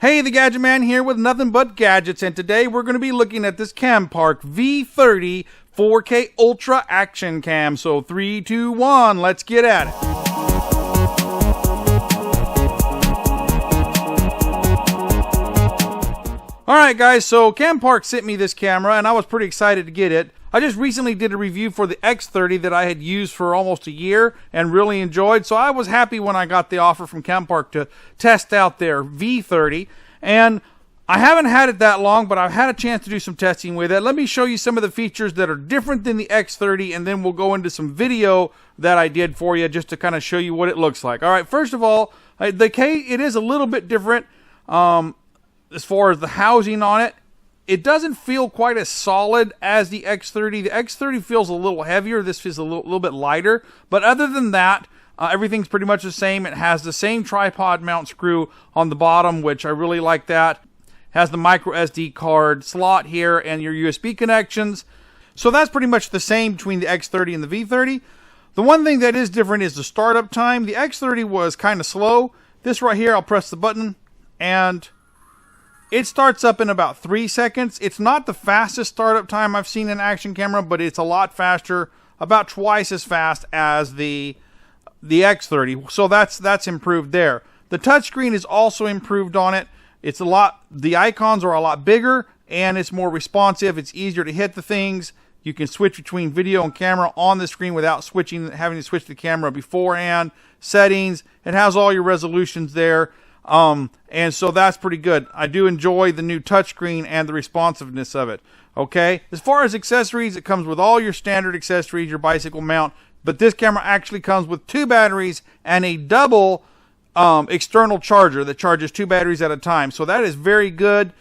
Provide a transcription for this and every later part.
Hey, the Gadget Man here with nothing but gadgets, and today we're going to be looking at this Campark V30 4K Ultra Action Cam. So 3, 2, 1, let's get at it. Alright guys, so Campark sent me this camera and I was pretty excited to get it. I just recently did a review for the X30 that I had used for almost a year and really enjoyed, so I was happy when I got the offer from Campark to test out their V30. And I haven't had it that long, but I've had a chance to do some testing with it. Let me show you some of the features that are different than the X30, and then we'll go into some video that I did for you just to kind of show you what it looks like. Alright, first of all, it is a little bit different as far as the housing on it. It doesn't feel quite as solid as the X30. The X30 feels a little heavier. This feels a little bit lighter. But other than that, everything's pretty much the same. It has the same tripod mount screw on the bottom, which I really like that. It has the micro SD card slot here and your USB connections. So that's pretty much the same between the X30 and the V30. The one thing that is different is the startup time. The X30 was kind of slow. This right here, I'll press the button and it starts up in about 3 seconds. It's not the fastest startup time I've seen in an action camera, but it's a lot faster, about twice as fast as the X30. So that's improved there. The touchscreen is also improved on it. The icons are a lot bigger and it's more responsive. It's easier to hit the things. You can switch between video and camera on the screen without having to switch the camera beforehand. Settings, it has all your resolutions there. And so that's pretty good. I do enjoy the new touchscreen and the responsiveness of it. Okay, as far as accessories, it comes with all your standard accessories, your bicycle mount, but this camera actually comes with 2 batteries and a double external charger that charges 2 batteries at a time. So that is very good.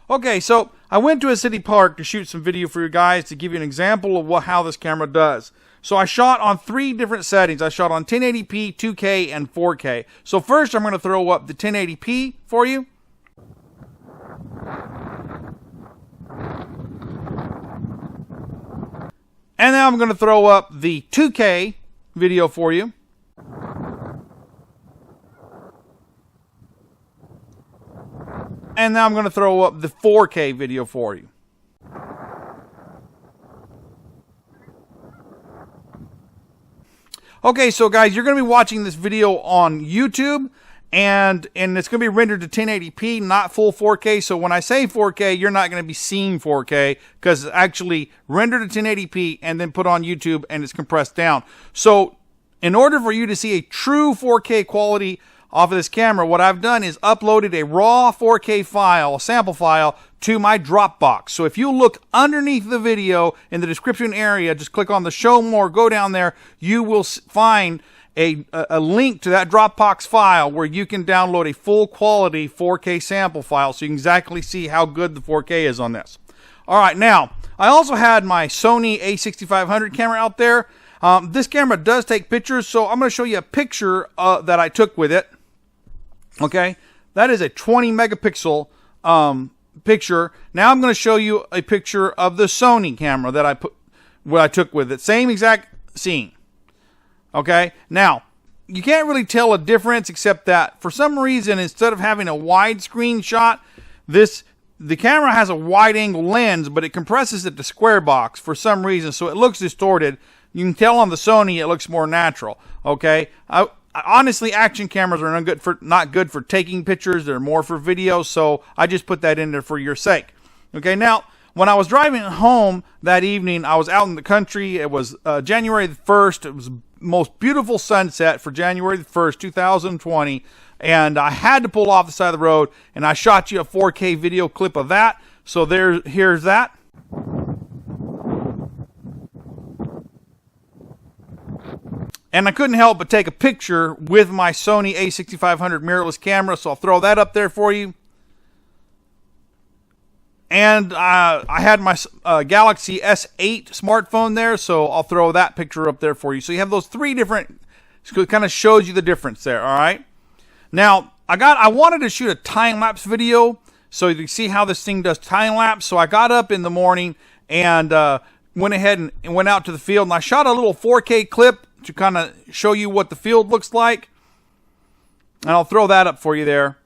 Okay, so I went to a city park to shoot some video for you guys to give you an example of how this camera does. So I shot on 3 different settings. I shot on 1080p, 2K, and 4K. So first I'm going to throw up the 1080p for you. And now I'm going to throw up the 2K video for you. And now I'm going to throw up the 4K video for you. Okay, so guys, you're going to be watching this video on YouTube, and it's going to be rendered to 1080p, not full 4K. So when I say 4K, you're not going to be seeing 4K because it's actually rendered to 1080p and then put on YouTube and it's compressed down. So in order for you to see a true 4K quality off of this camera, what I've done is uploaded a raw 4K file, a sample file, to my Dropbox. So if you look underneath the video in the description area, just click on the show more, go down there, you will find a link to that Dropbox file where you can download a full quality 4K sample file so you can exactly see how good the 4K is on this. Alright, now, I also had my Sony a6500 camera out there. This camera does take pictures, so I'm going to show you a picture that I took with it. Okay, that is a 20 megapixel picture. Now I'm going to show you a picture of the Sony camera that I took with it. Same exact scene. Okay, now you can't really tell a difference except that for some reason, instead of having a widescreen shot, the camera has a wide angle lens, but it compresses it to square box for some reason, so it looks distorted. You can tell on the Sony it looks more natural. Okay, honestly, action cameras are not good for taking pictures. They're more for video, so I just put that in there for your sake. Okay, now, when I was driving home that evening, I was out in the country. It was January the 1st. It was the most beautiful sunset for January the 1st, 2020, and I had to pull off the side of the road, and I shot you a 4K video clip of that. So here's that. And I couldn't help but take a picture with my Sony a6500 mirrorless camera, so I'll throw that up there for you. And I had my Galaxy S8 smartphone there, so I'll throw that picture up there for you. So you have those 3 different, it kind of shows you the difference there, all right? Now, I wanted to shoot a time-lapse video, so you can see how this thing does time-lapse. So I got up in the morning and went ahead and went out to the field, and I shot a little 4K clip to kind of show you what the field looks like. And I'll throw that up for you there.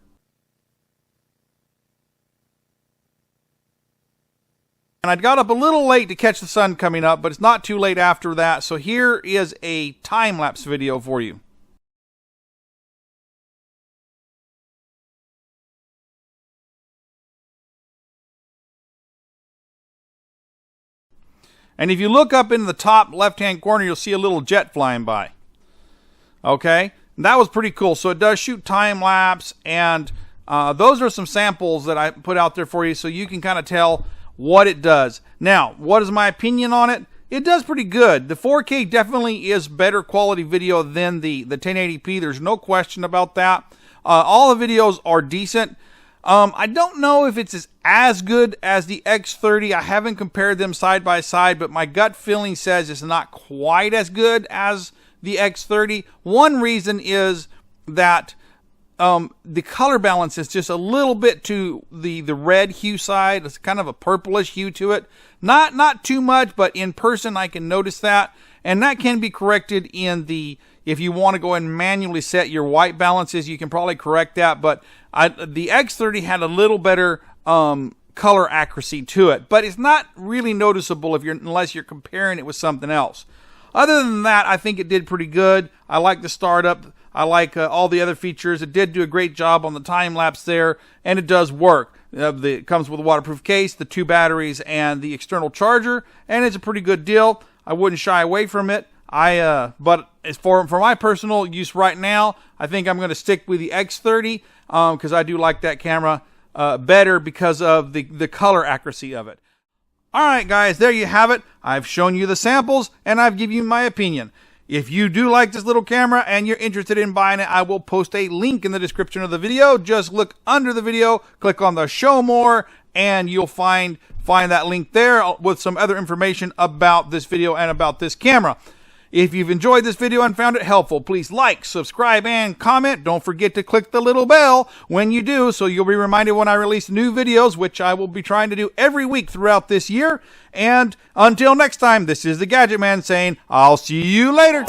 And I got up a little late to catch the sun coming up, but it's not too late after that. So here is a time-lapse video for you. And if you look up in the top left-hand corner, you'll see a little jet flying by. Okay? And that was pretty cool. So it does shoot time-lapse, and those are some samples that I put out there for you so you can kind of tell what it does. Now, what is my opinion on it? It does pretty good. The 4K definitely is better quality video than the 1080p. There's no question about that. All the videos are decent. I don't know if it's as good as the X30. I haven't compared them side by side, but my gut feeling says it's not quite as good as the X30. One reason is that the color balance is just a little bit to the red hue side. It's kind of a purplish hue to it. Not too much, but in person I can notice that. And that can be corrected in the, if you want to go and manually set your white balances, you can probably correct that. But the X30 had a little better color accuracy to it. But it's not really noticeable unless you're comparing it with something else. Other than that, I think it did pretty good. I like the startup. I like all the other features. It did do a great job on the time lapse there, and it does work. It comes with a waterproof case, the 2 batteries, and the external charger, and it's a pretty good deal. I wouldn't shy away from it. But as for my personal use right now, I think I'm going to stick with the X30 because I do like that camera better because of the color accuracy of it. All right, guys, there you have it. I've shown you the samples, and I've given you my opinion. If you do like this little camera and you're interested in buying it, I will post a link in the description of the video. Just look under the video, click on the show more, and you'll find that link there with some other information about this video and about this camera. If you've enjoyed this video and found it helpful, please like, subscribe, and comment. Don't forget to click the little bell when you do, so you'll be reminded when I release new videos, which I will be trying to do every week throughout this year. And until next time, this is the Gadget Man saying, I'll see you later.